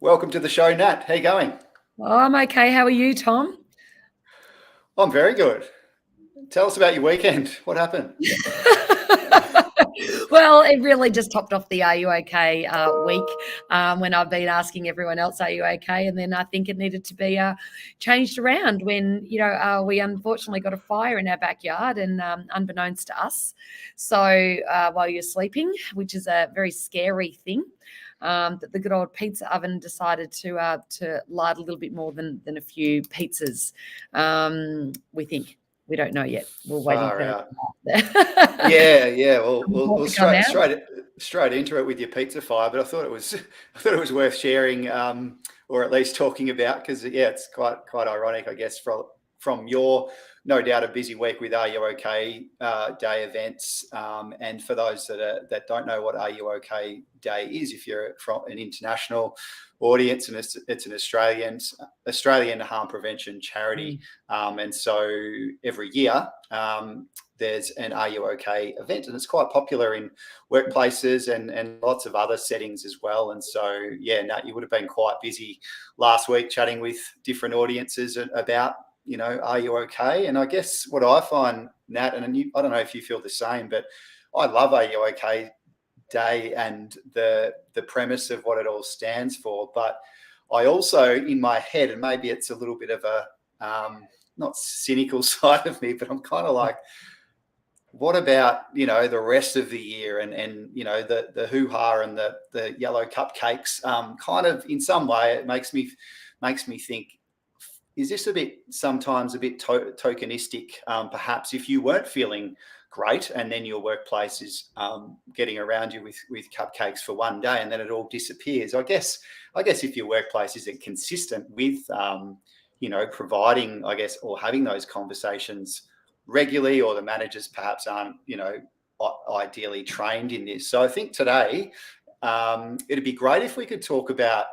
Welcome to the show, Nat. How you going? Oh, I'm okay. How are you, Tom? I'm very good. Tell us about your weekend. What happened? Well, it really just topped off the Are You Okay week when I've been asking everyone else, Are you okay? And then I think it needed to be changed around when, we unfortunately got a fire in our backyard and unbeknownst to us. So while you're sleeping, which is a very scary thing. That the good old pizza oven decided to light a little bit more than a few pizzas. We think. We don't know yet. We're waiting Far for out. the Yeah. We'll report to come out. straight into it with your pizza fire. But I thought it was I thought it was worth sharing, or at least talking about, because it's quite ironic, I guess, from your no doubt a busy week with Are You Okay Day events. And for those that don't know what Are You Okay Day is, if you're from an international audience, and it's an Australian harm prevention charity. And so every year, there's an Are You Okay event, and it's quite popular in workplaces and lots of other settings as well. And so, yeah, Nat, you would have been quite busy last week chatting with different audiences about, Are You Okay? And I guess what I find, Nat, I don't know if you feel the same, but I love Are You Okay Day and the premise of what it all stands for. But I also, in my head, and maybe it's a little bit of a not cynical side of me, but I'm kind of like, what about the rest of the year, and the hoo-ha and the yellow cupcakes? Kind of in some way it makes me think, is this sometimes a bit tokenistic, perhaps, if you weren't feeling great and then your workplace is getting around you with cupcakes for one day and then it all disappears? I guess if your workplace isn't consistent with providing, I guess, or having those conversations regularly, or the managers perhaps aren't ideally trained in this. So I think today it'd be great if we could talk about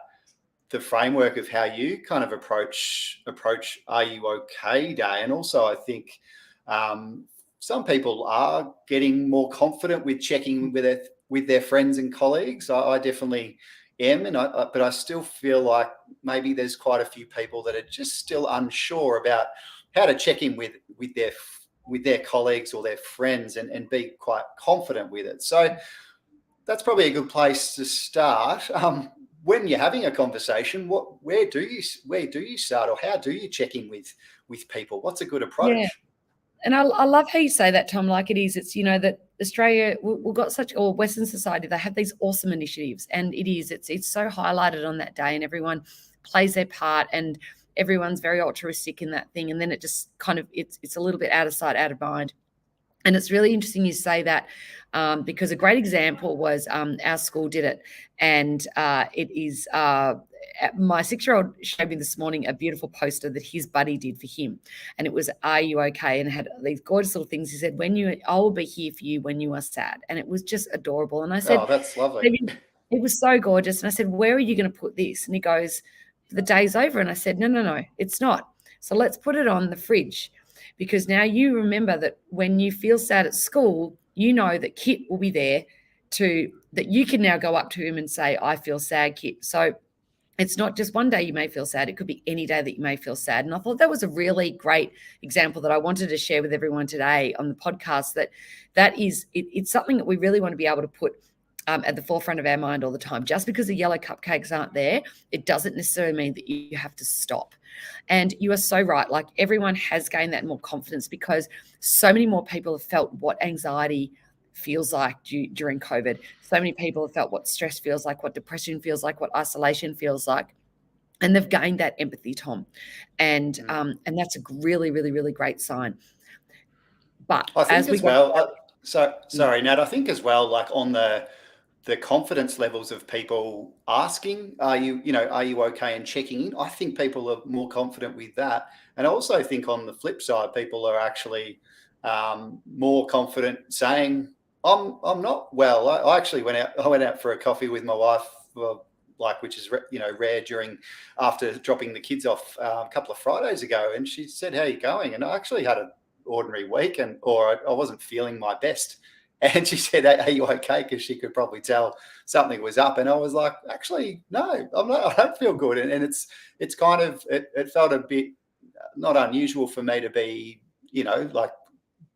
the framework of how you kind of approach Are You Okay Day. And also, I think some people are getting more confident with checking with their friends and colleagues. I definitely am, but I still feel like maybe there's quite a few people that are just still unsure about how to check in with their colleagues or their friends, and be quite confident with it. So that's probably a good place to start. When you're having a conversation, where do you start, or how do you check in with people? What's a good Yeah. approach? And I love how you say that, Tom, like it is. It's, that Australia, we've got such, or Western society, they have these awesome initiatives. And it's so highlighted on that day, and everyone plays their part, and everyone's very altruistic in that thing. And then it just kind of, it's a little bit out of sight, out of mind. And it's really interesting you say that, because a great example was our school did it. And it is my 6-year-old showed me this morning a beautiful poster that his buddy did for him. And it was, Are you okay? And it had these gorgeous little things. He said, I will be here for you when you are sad. And it was just adorable. And I said, Oh, that's lovely. it was so gorgeous. And I said, where are you going to put this? And he goes, the day's over. And I said, no, it's not. So let's put it on the fridge, because now you remember that when you feel sad at school, you know that Kit will be there that you can now go up to him and say, I feel sad, Kit. So it's not just one day you may feel sad. It could be any day that you may feel sad. And I thought that was a really great example that I wanted to share with everyone today on the podcast, it's something that we really want to be able to put at the forefront of our mind all the time. Just because the yellow cupcakes aren't there, it doesn't necessarily mean that you have to stop. And you are so right. Like, everyone has gained that more confidence because so many more people have felt what anxiety feels like during COVID. So many people have felt what stress feels like, what depression feels like, what isolation feels like. And they've gained that empathy, Tom. And that's a really, really, really great sign. But I think as we as go, well. Sorry, Nat. I think as well, like on the confidence levels of people asking, are you okay, and checking in. I think people are more confident with that. And I also think on the flip side, people are actually more confident saying, I'm not well. I actually went out for a coffee with my wife, which is rare after dropping the kids off a couple of Fridays ago, and she said, how are you going? And I actually had an ordinary week, or I wasn't feeling my best. And she said, "Are you okay?" Because she could probably tell something was up. And I was like, actually, no, I'm not, I don't feel good. And it's kind of, it felt a bit not unusual for me to be, like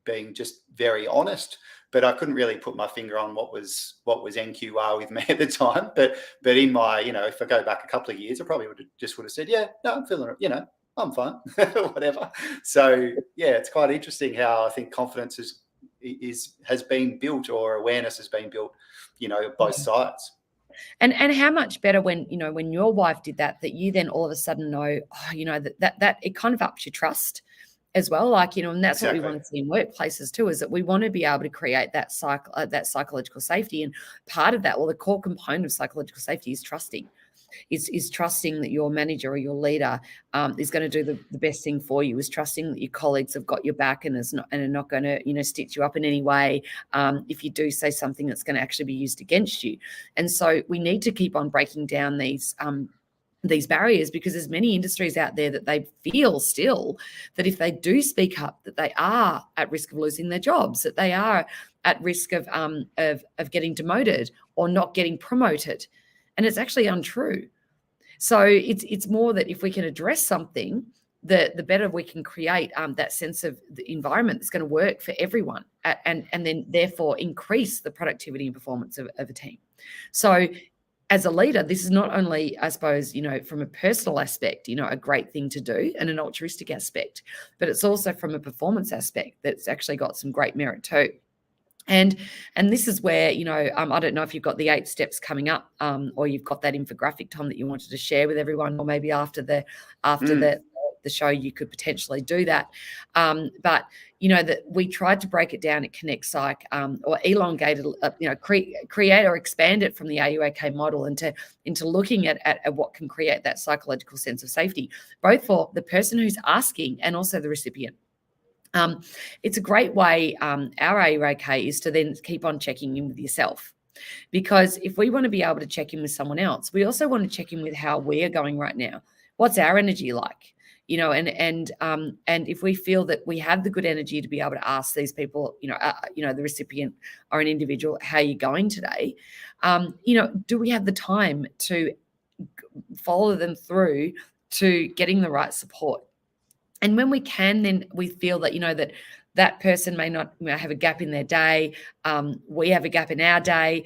being just very honest, but I couldn't really put my finger on what was NQR with me at the time. But in my, if I go back a couple of years, I probably would have said, yeah, no, I'm feeling it, I'm fine, whatever. So yeah, it's quite interesting how I think confidence has been built, or awareness has been built, both sides. And how much better when, when your wife did that you then all of a sudden know, that it kind of ups your trust as well. Like, and that's Exactly. what we want to see in workplaces too, is that we want to be able to create that psychological safety. And part of that, well, the core component of psychological safety is trusting. Is trusting that your manager or your leader is going to do the best thing for you, is trusting that your colleagues have got your back and are not going to, stitch you up in any way if you do say something that's going to actually be used against you. And so we need to keep on breaking down these barriers, because there's many industries out there that they feel still that if they do speak up, that they are at risk of losing their jobs, that they are at risk of getting demoted or not getting promoted. And it's actually untrue. So it's more that if we can address something, the better we can create that sense of the environment that's going to work for everyone, and then therefore increase the productivity and performance of a team. So as a leader, this is not only, I suppose, from a personal aspect, a great thing to do and an altruistic aspect, but it's also from a performance aspect that's actually got some great merit too. And this is where, I don't know if you've got the 8 steps coming up, or you've got that infographic, Tom, that you wanted to share with everyone, or maybe after the show you could potentially do that. But that we tried to break it down at Connect Psych, or elongate it, create or expand it from the Are You OK model into looking at what can create that psychological sense of safety, both for the person who's asking and also the recipient. It's a great way, our Are You OK is to then keep on checking in with yourself. Because if we want to be able to check in with someone else, we also want to check in with how we are going right now. What's our energy like? And if we feel that we have the good energy to be able to ask these people, the recipient or an individual, how are you going today? Do we have the time to follow them through to getting the right support? And when we can, then we feel that, that person may not have a gap in their day. We have a gap in our day.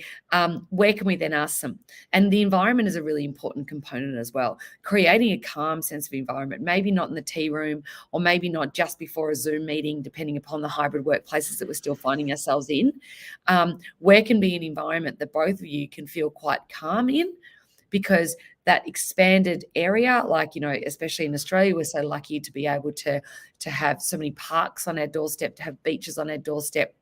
Where can we then ask them? And the environment is a really important component as well. Creating a calm sense of environment, maybe not in the tea room, or maybe not just before a Zoom meeting, depending upon the hybrid workplaces that we're still finding ourselves in. Where can be an environment that both of you can feel quite calm in, because that expanded area, like, especially in Australia, we're so lucky to be able to have so many parks on our doorstep, to have beaches on our doorstep,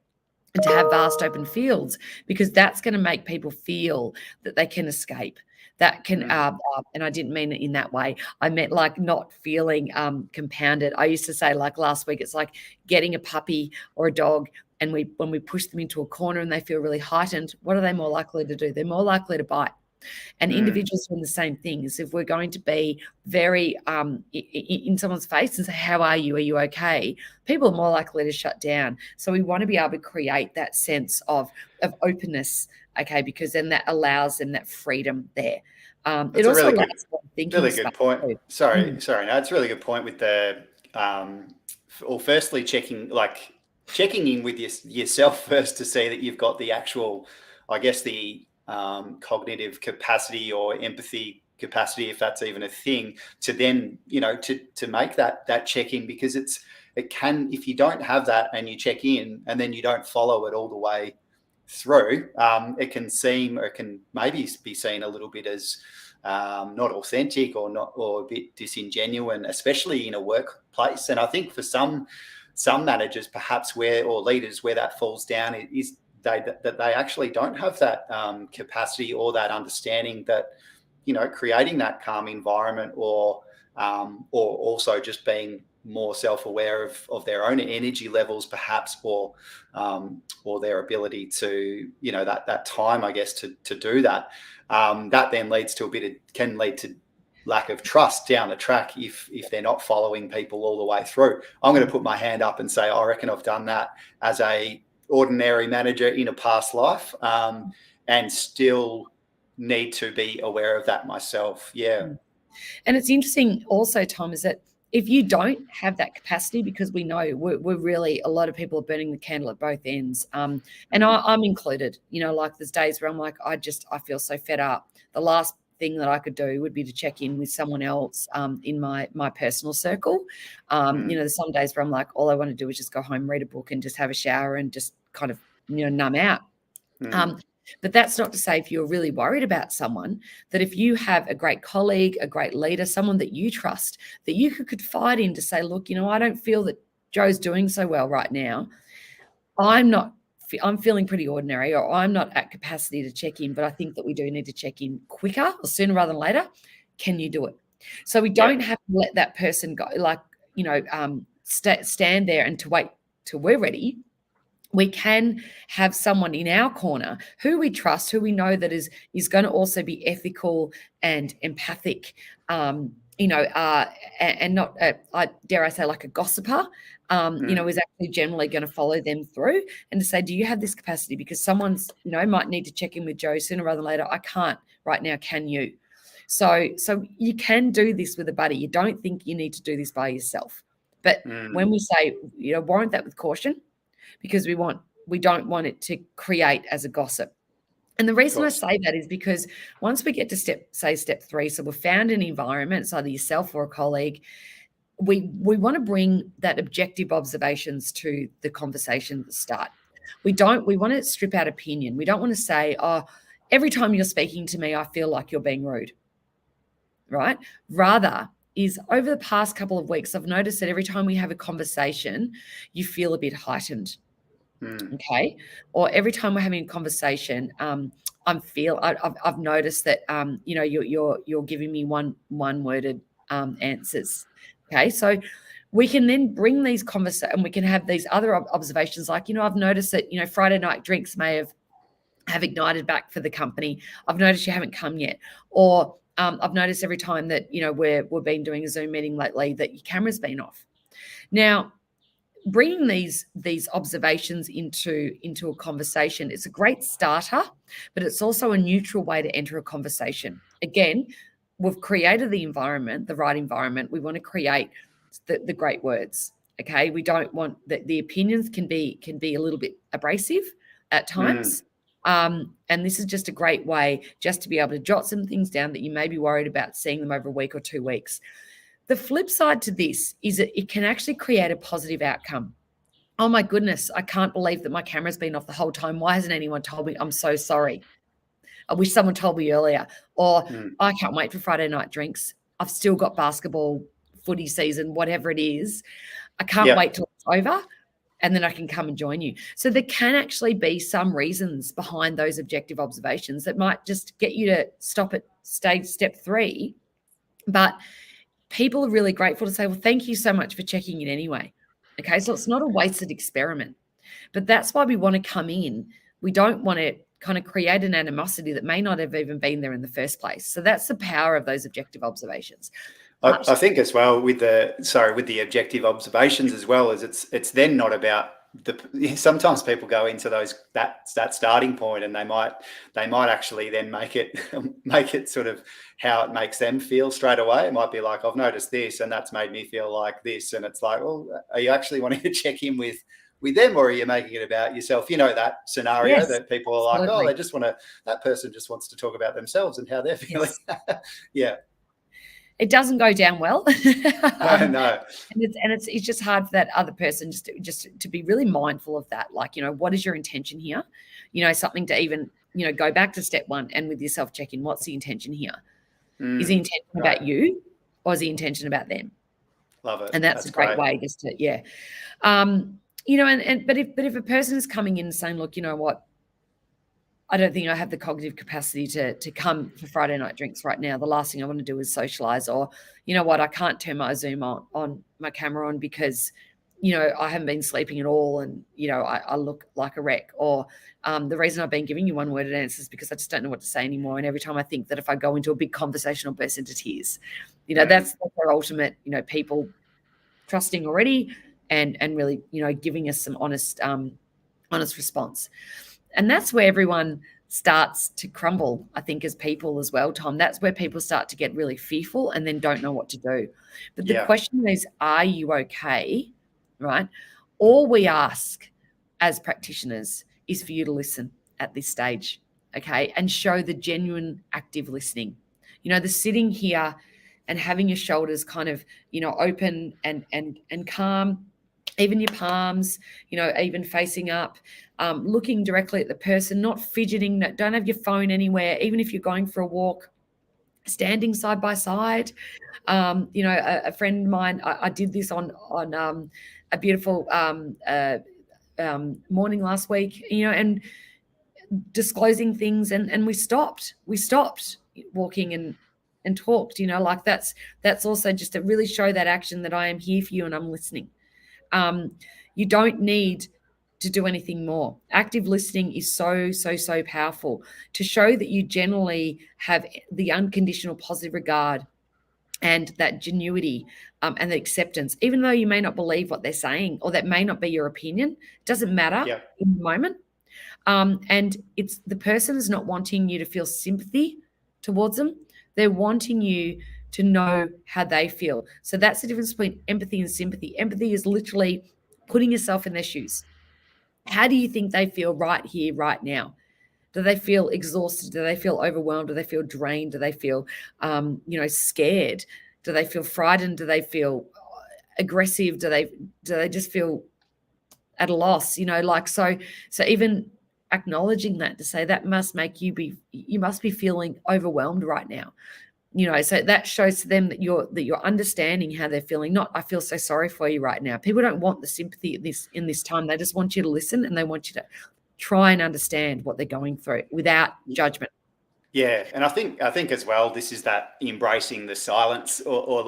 and to have vast open fields, because that's going to make people feel that they can escape. That can, and I didn't mean it in that way. I meant like not feeling compounded. I used to say, like last week, it's like getting a puppy or a dog, and when we push them into a corner and they feel really heightened, what are they more likely to do? They're more likely to bite. And individuals doing the same things. If we're going to be very in someone's face and say, how are you? Are you okay? People are more likely to shut down. So we want to be able to create that sense of openness, okay, because then that allows them that freedom there. It also allows thinking. Really good point. Too. Sorry. No, it's a really good point with the, firstly checking in with yourself first to see that you've got the actual, I guess, the cognitive capacity or empathy capacity, if that's even a thing, to then, to make that check-in, because it can, if you don't have that and you check in and then you don't follow it all the way through, it can seem, or it can maybe be seen a little bit as not authentic, or a bit disingenuous, especially in a workplace. And I think for some managers, perhaps, or leaders, where that falls down is that they actually don't have that capacity or that understanding that, creating that calm environment, or also just being more self-aware of their own energy levels, perhaps, or their ability to, that time, I guess, to do that. That then can lead to lack of trust down the track if they're not following people all the way through. I'm going to put my hand up and say, I reckon I've done that as a ordinary manager in a past life, and still need to be aware of that myself. Yeah. And it's interesting also, Tom, is that if you don't have that capacity, because we know we're really, a lot of people are burning the candle at both ends. And I'm included, like there's days where I'm like, I feel so fed up. The last thing that I could do would be to check in with someone else in my personal circle. There's some days where I'm like, all I want to do is just go home, read a book and just have a shower and just kind of, numb out. But that's not to say, if you're really worried about someone, that if you have a great colleague, a great leader, someone that you trust, that you could confide in to say, look, I don't feel that Joe's doing so well right now. I'm feeling pretty ordinary, or I'm not at capacity to check in, but I think that we do need to check in quicker or sooner rather than later. Can you do it? So we don't have to let that person go, stand there and to wait till we're ready. We can have someone in our corner who we trust, who we know that is going to also be ethical and empathic, and not, dare I say, like a gossiper, is actually generally going to follow them through and to say, do you have this capacity? Because someone's, might need to check in with Joe sooner rather than later. I can't right now. Can you? So you can do this with a buddy. You don't think you need to do this by yourself. But when we say, warrant that with caution, because we don't want it to create as a gossip. And the reason I say that is because once we get to step 3, so we've found an environment, it's either yourself or a colleague, we want to bring that objective observations to the conversation at the start. We want to strip out opinion. We don't want to say, oh, every time you're speaking to me, I feel like you're being rude, right? Rather, is over the past couple of weeks, I've noticed that every time we have a conversation, you feel a bit heightened. Okay. Or every time we're having a conversation, I've noticed that, you're giving me one-worded answers. Okay. So we can then bring these conversations, and we can have these other observations. Like, I've noticed that, Friday night drinks may have ignited back for the company. I've noticed you haven't come yet. Or, I've noticed every time that, we've been doing a Zoom meeting lately that your camera's been off. Now, bringing these observations into a conversation is a great starter, but it's also a neutral way to enter a conversation. Again, we've created the environment, the right environment. We want to create the great words. Okay, we don't want the opinions can be a little bit abrasive at times. And this is just a great way just to be able to jot some things down that you may be worried about seeing them over a week or 2 weeks. The flip side to this is that it can actually create a positive outcome. Oh my goodness, I can't believe that my camera's been off the whole time. Why hasn't anyone told me? I'm so sorry. I wish someone told me earlier. Or I can't wait for Friday night drinks. I've still got basketball, footy season, whatever it is. I can't wait till it's over, and then I can come and join you. So there can actually be some reasons behind those objective observations that might just get you to stop at step 3. But people are really grateful to say, well, thank you so much for checking in anyway. Okay, so it's not a wasted experiment. But that's why we want to come in. We don't want to kind of create an animosity that may not have even been there in the first place. So that's the power of those objective observations. I think as well with the objective observations as well, as it's then not about sometimes people go into that starting point, and they might actually then make it sort of how it makes them feel straight away. It might be like, I've noticed this and that's made me feel like this, and it's like, well, are you actually wanting to check in with them, or are you making it about yourself? That scenario that people are like, oh, that person just wants to talk about themselves and how they're feeling. Yeah. It doesn't go down well. No. And it's just hard for that other person just to be really mindful of that. Like, what is your intention here? Something to even, go back to step 1 and with yourself check in, what's the intention here? Is the intention about you, or is the intention about them? Love it. And that's a great way just to, but if a person is coming in and saying, look, you know what, I don't think I have the cognitive capacity to come for Friday night drinks right now. The last thing I want to do is socialize, or, you know what, I can't turn my Zoom on my camera on because, I haven't been sleeping at all, and, I look like a wreck. Or the reason I've been giving you one-worded answers is because I just don't know what to say anymore. And every time I think that if I go into a big conversation, I'll burst into tears. That's our ultimate, people trusting already and really, giving us some honest honest response. And that's where everyone starts to crumble, I think, as people as well, Tom. That's where people start to get really fearful and then don't know what to do. But the Yeah. question is, are you okay? Right? All we ask as practitioners is for you to listen at this stage, okay, and show the genuine active listening. The sitting here and having your shoulders kind of, open and calm, even your palms, even facing up, looking directly at the person, not fidgeting, don't have your phone anywhere, even if you're going for a walk, standing side by side. A friend of mine, I did this on a beautiful morning last week, and disclosing things, and we stopped walking and talked, like that's also just to really show that action that I am here for you and I'm listening. You don't need to do anything more. Active listening is so powerful to show that you generally have the unconditional positive regard and that genuity, and the acceptance, even though you may not believe what they're saying or that may not be your opinion. It doesn't matter Yeah. in the moment. And it's the person is not wanting you to feel sympathy towards them. They're wanting you to know how they feel. So that's the difference between empathy and sympathy. Empathy is literally putting yourself in their shoes. How do you think they feel right here, right now? Do they feel exhausted? Do they feel overwhelmed? Do they feel drained? Do they feel, scared? Do they feel frightened? Do they feel aggressive? Do they just feel at a loss? So even acknowledging that, to say that must make you must be feeling overwhelmed right now. So that shows to them that you're understanding how they're feeling. Not, I feel so sorry for you right now. People don't want the sympathy in this time. They just want you to listen, and they want you to try and understand what they're going through without judgment. Yeah, and I think as well, this is that embracing the silence, or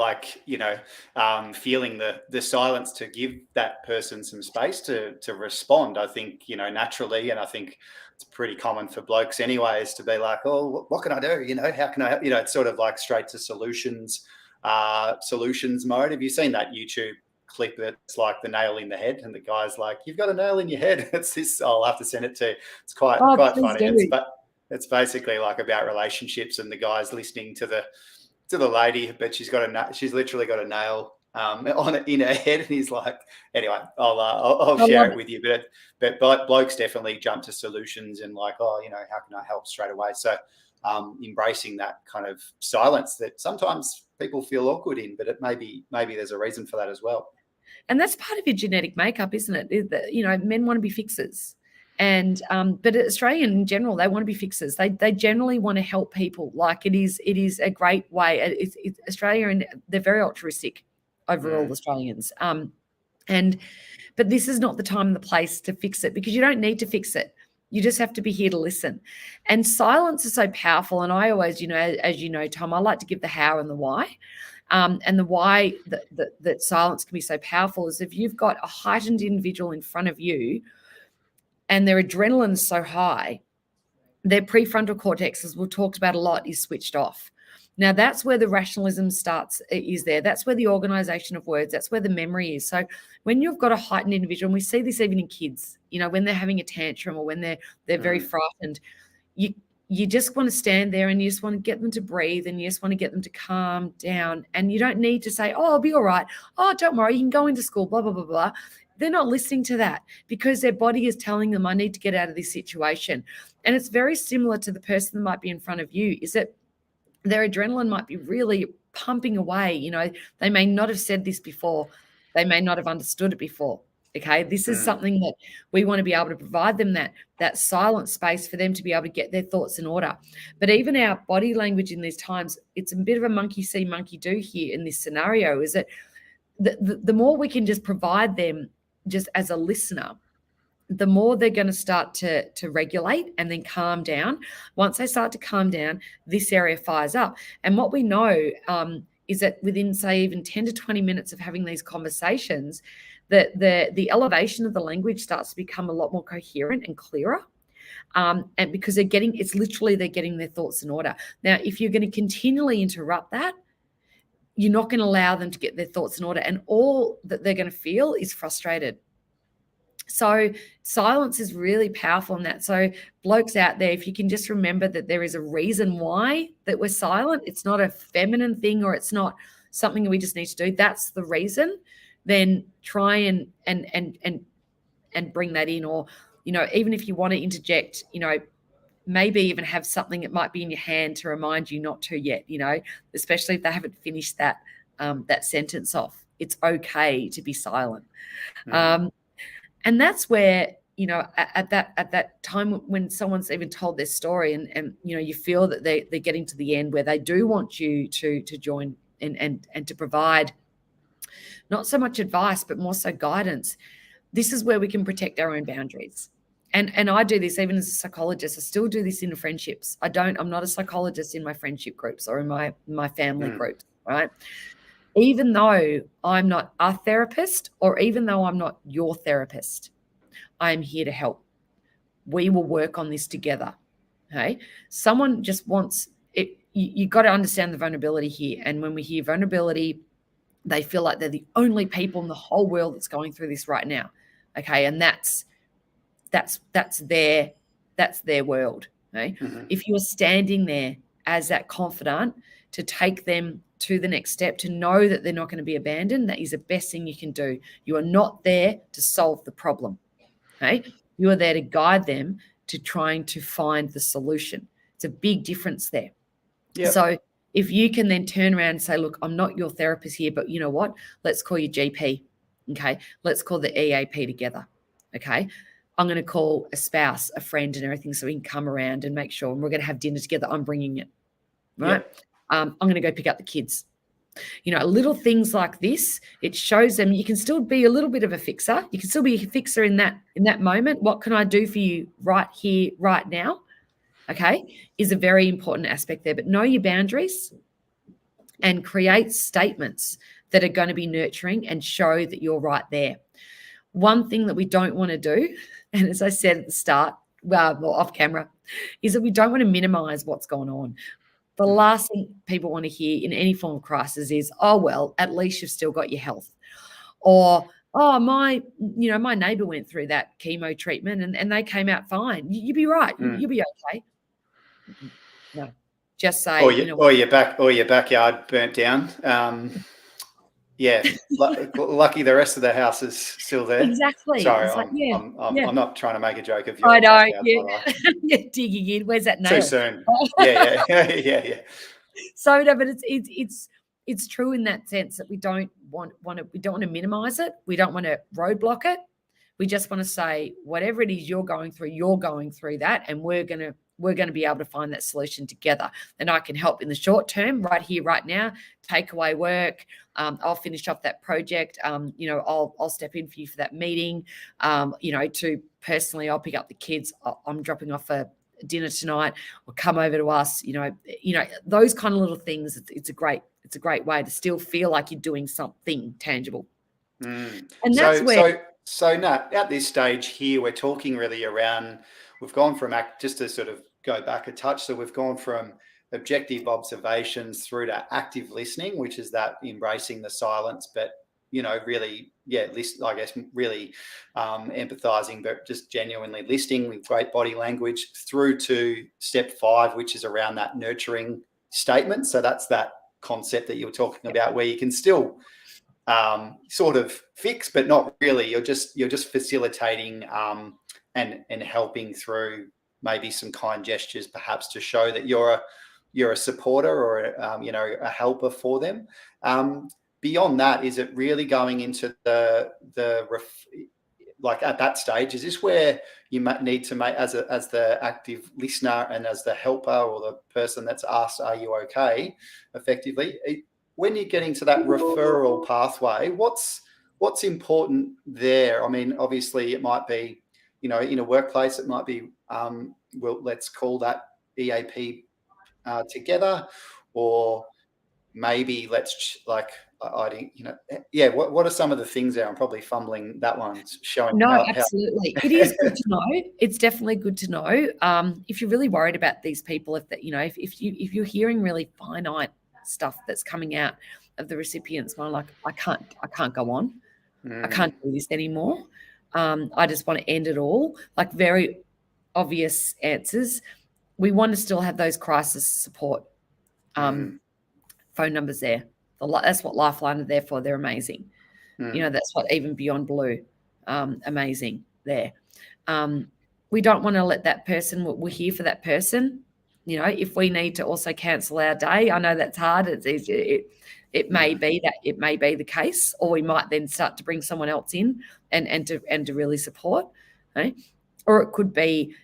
feeling the silence to give that person some space to respond. I think naturally, and I think it's pretty common for blokes anyways to be like, oh, what can I do? How can I? It's sort of like straight to solutions mode. Have you seen that YouTube clip that's like the nail in the head, and the guy's like, "You've got a nail in your head." It's this. I'll have to send it to you. It's quite Please funny. do. It's basically like about relationships, and the guy's listening to the lady, but she's literally got a nail in her head, and he's like, anyway, I'll share it with you. But blokes definitely jump to solutions and like, oh, how can I help straight away? So embracing that kind of silence that sometimes people feel awkward in, but maybe there's a reason for that as well. And that's part of your genetic makeup, isn't it? Is that, men want to be fixers. And but Australian in general, they want to be fixers. They generally want to help people. Like it is a great way. It's Australia, and they're very altruistic overall, Australians. But this is not the time and the place to fix it, because you don't need to fix it. You just have to be here to listen. And silence is so powerful. And I always, as you know, Tom, I like to give the how and the why. And the why that silence can be so powerful is if you've got a heightened individual in front of you and their adrenaline is so high, their prefrontal cortex, as we've talked about a lot, is switched off. Now, that's where the rationalism is there. That's where the organization of words, that's where the memory is. So when you've got a heightened individual, and we see this even in kids, when they're having a tantrum or when they're very frightened, you just want to stand there and you just want to get them to breathe, and you just want to get them to calm down. And you don't need to say, oh, I'll be all right. Oh, don't worry, you can go into school, blah, blah, blah, blah. They're not listening to that because their body is telling them, I need to get out of this situation. And it's very similar to the person that might be in front of you, is that their adrenaline might be really pumping away. They may not have said this before. They may not have understood it before. Okay. This is something that we want to be able to provide them, that silent space for them to be able to get their thoughts in order. But even our body language in these times, it's a bit of a monkey see, monkey do here in this scenario, is that the more we can just provide them just as a listener, the more they're going to start to regulate and then calm down. Once they start to calm down, this area fires up. And what we know is that within, say, even 10 to 20 minutes of having these conversations, that the elevation of the language starts to become a lot more coherent and clearer. And because they're getting their thoughts in order. Now, if you're going to continually interrupt that, you're not going to allow them to get their thoughts in order. And all that they're going to feel is frustrated. So silence is really powerful in that. So blokes out there, if you can just remember that there is a reason why that we're silent, it's not a feminine thing, or it's not something we just need to do. That's the reason. Then try and bring that in, or even if you want to interject, maybe even have something that might be in your hand to remind you not to yet. Especially if they haven't finished that sentence off. It's okay to be silent. And that's where, at that time when someone's even told their story, and you feel that they're getting to the end where they do want you to join and to provide not so much advice, but more so guidance. This is where we can protect our own boundaries. And I do this even as a psychologist. I still do this in friendships. I'm not a psychologist in my friendship groups or in my family groups, right? Even though I'm not a therapist, or even though I'm not your therapist, I am here to help. We will work on this together. Okay. Someone just wants it. You got to understand the vulnerability here. And when we hear vulnerability, they feel like they're the only people in the whole world that's going through this right now. Okay. And that's their world. Okay. If you're standing there as that confidant to take them to the next step, to know that they're not going to be abandoned, that is the best thing you can do. You are not there to solve the problem. Okay. You are there to guide them to trying to find the solution. It's a big difference there. Yep. So if you can then turn around and say, look, I'm not your therapist here, but you know what? Let's call your GP. Okay. Let's call the EAP together. Okay. I'm going to call a spouse, a friend, and everything, so we can come around and make sure, and we're going to have dinner together. I'm bringing it. Right. Yep. I'm going to go pick up the kids. Little things like this, it shows them you can still be a little bit of a fixer. You can still be a fixer in that moment. What can I do for you right here, right now? Okay, is a very important aspect there. But know your boundaries and create statements that are going to be nurturing and show that you're right there. One thing that we don't want to do, and as I said at the start, well, off camera, is that we don't want to minimize what's going on. The last thing people want to hear in any form of crisis is, oh, well, at least you've still got your health. Or, oh, my neighbor went through that chemo treatment and they came out fine. You'll be right. You'll be okay. No, just say, or your backyard burnt down. Yeah, lucky the rest of the house is still there. Exactly. Sorry, I'm not trying to make a joke of your I know. backyard. You're digging in. Where's that nail? Too soon. Yeah. So no, but it's true in that sense that we don't want to minimize it. We don't want to roadblock it. We just want to say whatever it is you're going through that, and we're going to be able to find that solution together. And I can help in the short term, right here, right now. Take away work. I'll finish off that project. I'll step in for you for that meeting. To personally, I'll pick up the kids. I'm dropping off a dinner tonight, or come over to us. Those kind of little things. It's a great way to still feel like you're doing something tangible. And that's where. So Nat, at this stage here, we're talking really around. We've gone from just to sort of go back a touch. So we've gone from objective observations through to active listening, which is that embracing the silence, but really, I guess really empathizing, but just genuinely listening with great body language, through to step 5, which is around that nurturing statement. So that's that concept that you were talking about, where you can still sort of fix, but not really. You're just facilitating and helping through maybe some kind gestures, perhaps, to show that you're a supporter or a helper for them. Beyond that, is it really going into like at that stage? Is this where you need to make, as the active listener and as the helper or the person that's asked, "Are you okay?" effectively, when you're getting to that referral pathway, what's important there? I mean, obviously, it might be, in a workplace, it might be, let's call that EAP together, or maybe let's what are some of the things there? I'm probably fumbling that one, showing. No, absolutely. It is good to know. It's definitely good to know. If you're really worried about these people, if you're hearing really finite stuff that's coming out of the recipients, like, I can't go on. I can't do this anymore. I just want to end it all, like very obvious answers. We want to still have those crisis support phone numbers there. That's what Lifeline are there for. They're amazing. That's what even Beyond Blue, amazing there. We don't want to let that person, we're here for that person. If we need to also cancel our day, I know that's hard. It may be the case, or we might then start to bring someone else in and to really support, right? Or it could be,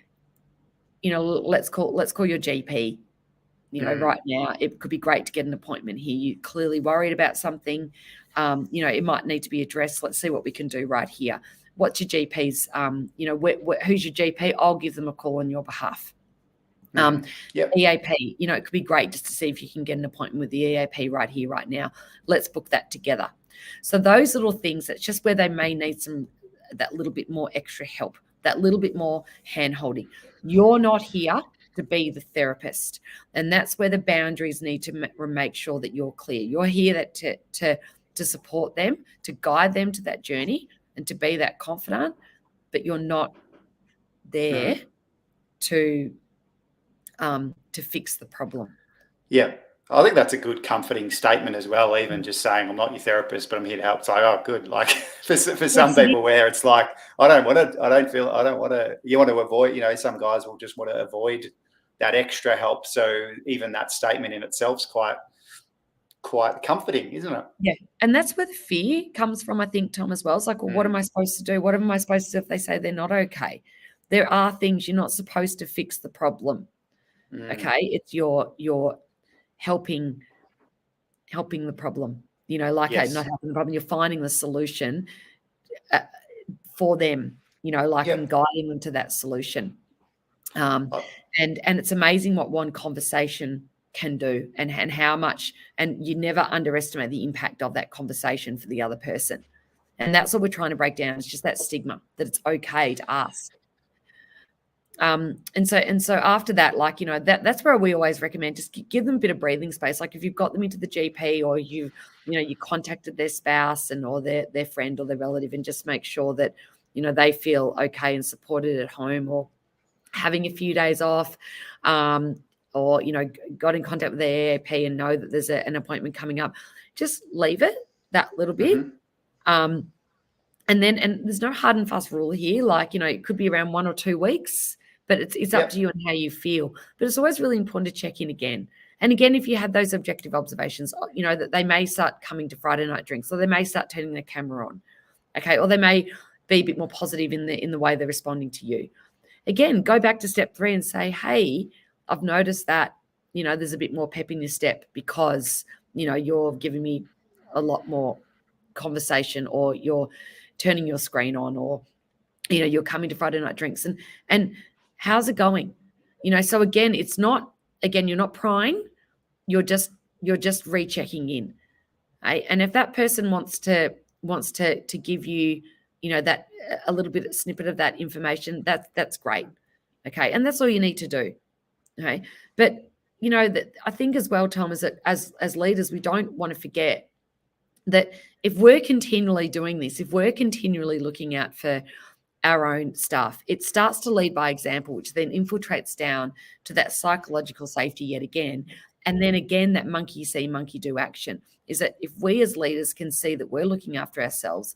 let's call your GP. Right now, it could be great to get an appointment here. You're clearly worried about something. It might need to be addressed. Let's see what we can do right here. What's your GP's? Who's your GP? I'll give them a call on your behalf. EAP, it could be great just to see if you can get an appointment with the EAP right here, right now. Let's book that together. So those little things, that's just where they may need that little bit more extra help, that little bit more hand-holding. You're not here to be the therapist, and that's where the boundaries need to make sure that you're clear. You're here to support them, to guide them to that journey, and to be that confidant, but you're not there to fix the problem. Yeah, I think that's a good comforting statement as well. Even just saying, I'm not your therapist, but I'm here to help. It's like, oh, good. Like for some people, where it's like, you want to avoid. Some guys will just want to avoid that extra help. So even that statement in itself is quite comforting, isn't it? Yeah, and that's where the fear comes from, I think, Tom, as well. It's like, well, what am I supposed to do? What am I supposed to do if they say they're not okay? There are things you're not supposed to fix the problem. Okay, it's you're helping the problem. Not helping the problem. You're finding the solution for them. And guiding them to that solution. And it's amazing what one conversation can do, and how much. And you never underestimate the impact of that conversation for the other person. And that's what we're trying to break down. It's just that stigma that it's okay to ask. And so after that, that's where we always recommend just give them a bit of breathing space. Like if you've got them into the GP, or you contacted their spouse or their friend or their relative, and just make sure that they feel okay and supported at home, or having a few days off, or got in contact with their EAP and know that there's an appointment coming up. Just leave it that little bit. And there's no hard and fast rule here. It could be around 1 or 2 weeks. But it's up to you and how you feel. But it's always really important to check in again. And again, if you have those objective observations, that they may start coming to Friday night drinks, or they may start turning their camera on, okay, or they may be a bit more positive in the way they're responding to you. Again, go back to step 3 and say, hey, I've noticed that, there's a bit more pep in your step because, you're giving me a lot more conversation, or you're turning your screen on, or, you're coming to Friday night drinks, and how's it going? So again, you're not prying, you're just rechecking in. Right? And if that person wants to give you, that a little bit of snippet of that information, that's great. Okay. And that's all you need to do. Okay. But that I think as well, Tom, is that as leaders, we don't want to forget that if we're continually doing this, if we're continually looking out for our own stuff, it starts to lead by example, which then infiltrates down to that psychological safety yet again. And then again, that monkey see, monkey do action is that if we as leaders can see that we're looking after ourselves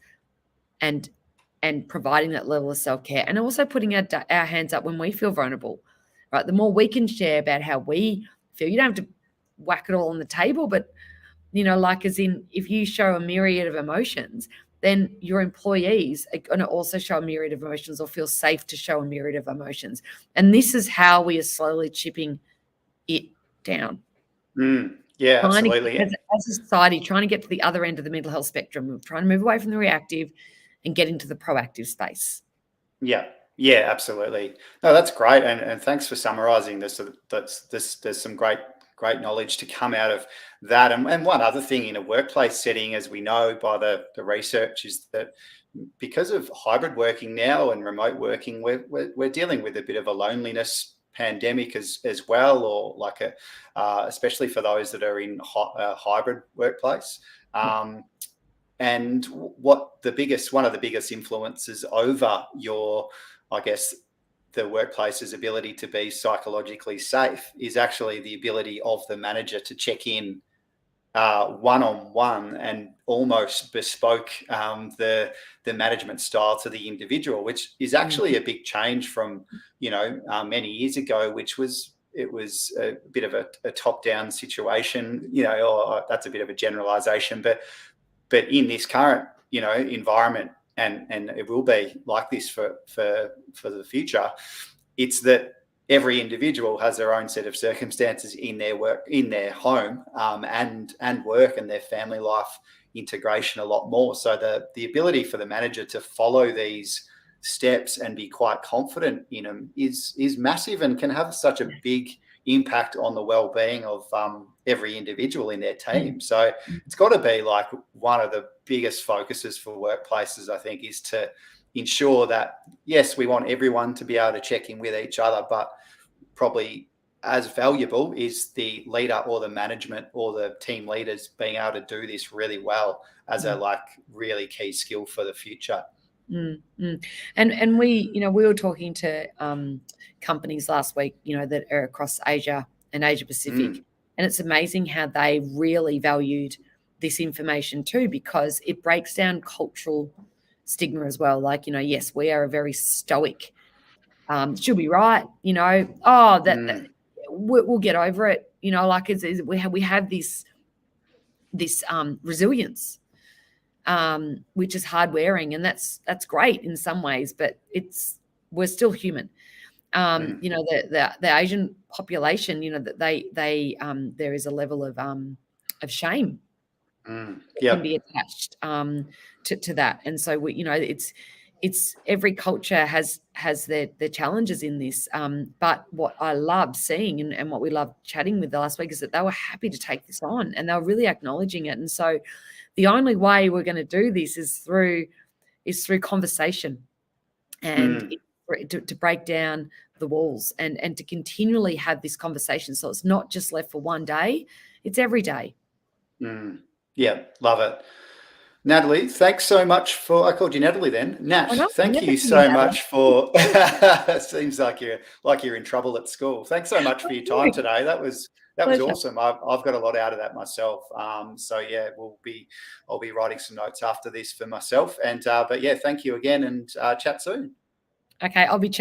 and providing that level of self-care, and also putting our hands up when we feel vulnerable, right? The more we can share about how we feel, you don't have to whack it all on the table, but, as in if you show a myriad of emotions, then your employees are going to also show a myriad of emotions, or feel safe to show a myriad of emotions. And this is how we are slowly chipping it down. Yeah, absolutely. As a society, trying to get to the other end of the mental health spectrum, trying to move away from the reactive and get into the proactive space. Yeah, absolutely. No, that's great. And thanks for summarising this. There's some great knowledge to come out of that. And one other thing in a workplace setting, as we know by the research, is that because of hybrid working now and remote working, we're dealing with a bit of a loneliness pandemic as well, or especially for those that are in a hybrid workplace. and one of the biggest influences over your, I guess, the workplace's ability to be psychologically safe is actually the ability of the manager to check in one-on-one and almost bespoke the management style to the individual, which is actually a big change from many years ago, which was a bit of a top-down situation, or that's a bit of a generalization, but in this current environment, and it will be like this for the future, it's that every individual has their own set of circumstances in their work, in their home, and work, and their family life integration a lot more. So the ability for the manager to follow these steps and be quite confident in them is massive, and can have such a big impact on the well-being of every individual in their team. So it's got to be like one of the biggest focuses for workplaces, I think, is to ensure that, yes, we want everyone to be able to check in with each other, but probably as valuable is the leader or the management or the team leaders being able to do this really well as a really key skill for the future. And we were talking to companies last week, that are across Asia and Asia Pacific, and it's amazing how they really valued this information too, because it breaks down cultural stigma as well. Like, yes, we are a very stoic, she'll be right, that we'll get over it, like we have this resilience, which is hard wearing, and that's great in some ways, but we're still human. The Asian population, that they there is a level of shame can be attached to that, and so it's every culture has their challenges in this. But what I love seeing and what we loved chatting with the last week is that they were happy to take this on, and they were really acknowledging it. And so the only way we're going to do this is through conversation, and to break down the walls, and to continually have this conversation. So it's not just left for one day, it's every day. Yeah, love it. Natalie, thanks so much for, I called you Natalie then. Nat, thank you so much for, it seems like you're in trouble at school. Thanks so much for your time today. That was awesome. I've got a lot out of that myself. So yeah, I'll be writing some notes after this for myself. And but yeah, thank you again, and chat soon. Okay, I'll be checking